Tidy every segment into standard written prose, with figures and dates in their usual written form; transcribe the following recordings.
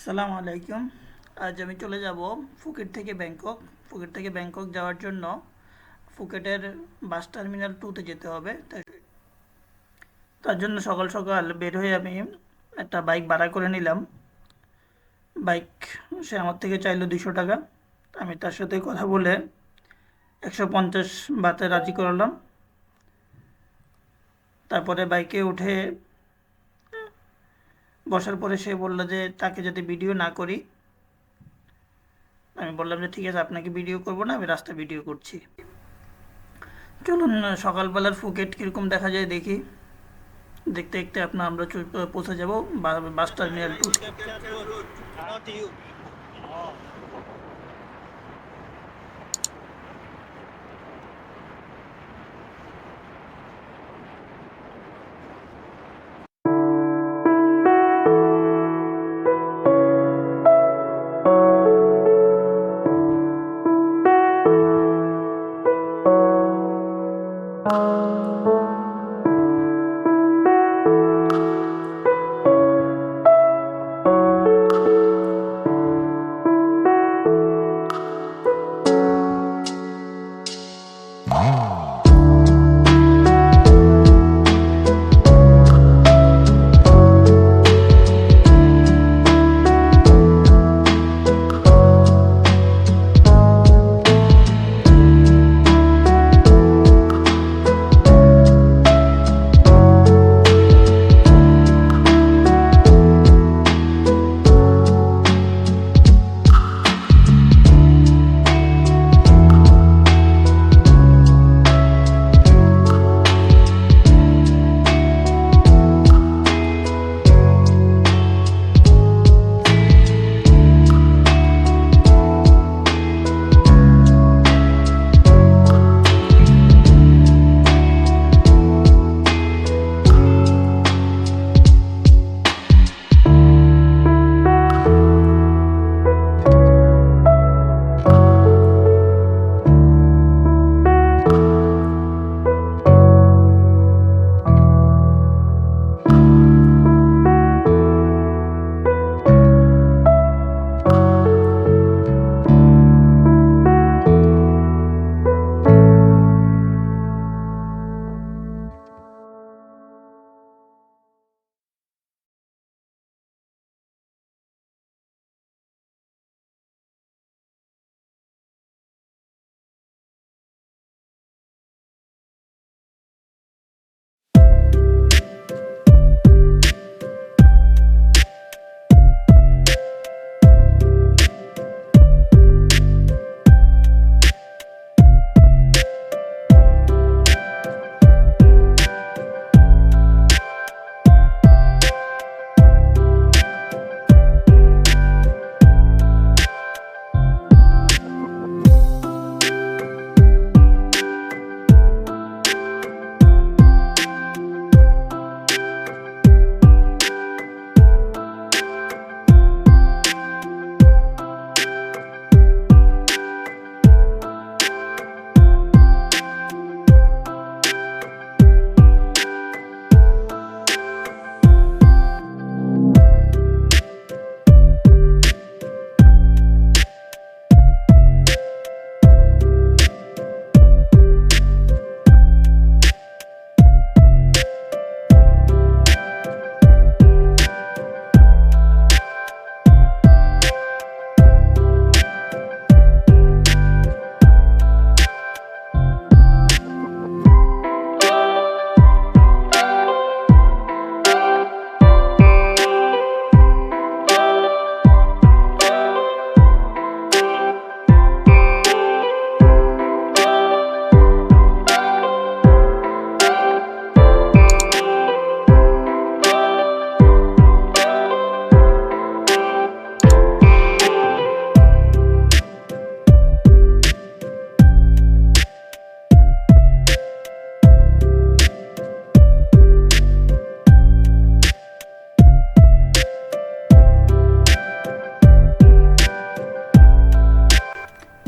আসসালামু আলাইকুম। আজ আমি চলে যাব ফুকেট থেকে ব্যাংকক। ফুকেট থেকে ব্যাংকক যাওয়ার জন্য ফুকেটের বাস টার্মিনাল 2-তে যেতে হবে। তার জন্য সকাল সকাল বের হয়ে আমি একটা বাইক ভাড়া করে নিলাম। বাইক সে আমার থেকে চাইলো 200 টাকা। আমি তার সাথে কথা বলে 150 বাতে রাজি করালাম। তারপরে বাইকে উঠে বসার পরে সে বলল যে তাকে যাতে ভিডিও না করি। আমি বললাম যে ঠিক আছে, আপনাকে ভিডিও করব না, আমি রাস্তা ভিডিও করছি। চলুন সকালবেলার ফুকেট কীরকম দেখা যায় দেখি। দেখতে দেখতে আমরা পৌঁছে যাব বাস টার্মিনাল 2।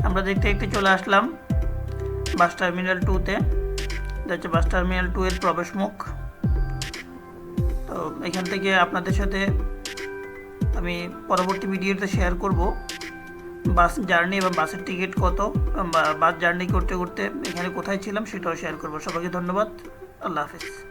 আমরা দেখতে দেখতে চলে আসলাম বাস টার্মিনাল 2-তে। হচ্ছে বাস টার্মিনাল 2 এর প্রবেশ মুখ। তো এখান থেকে আপনাদের সাথে আমি পরবর্তী ভিডিওতে শেয়ার করব বাস জার্নি এবং বাসের টিকিট কত, বাস জার্নি করতে করতে এখানে কোথায় ছিলাম সেটাও শেয়ার করব। সবাইকে ধন্যবাদ, আল্লাহ হাফিজ।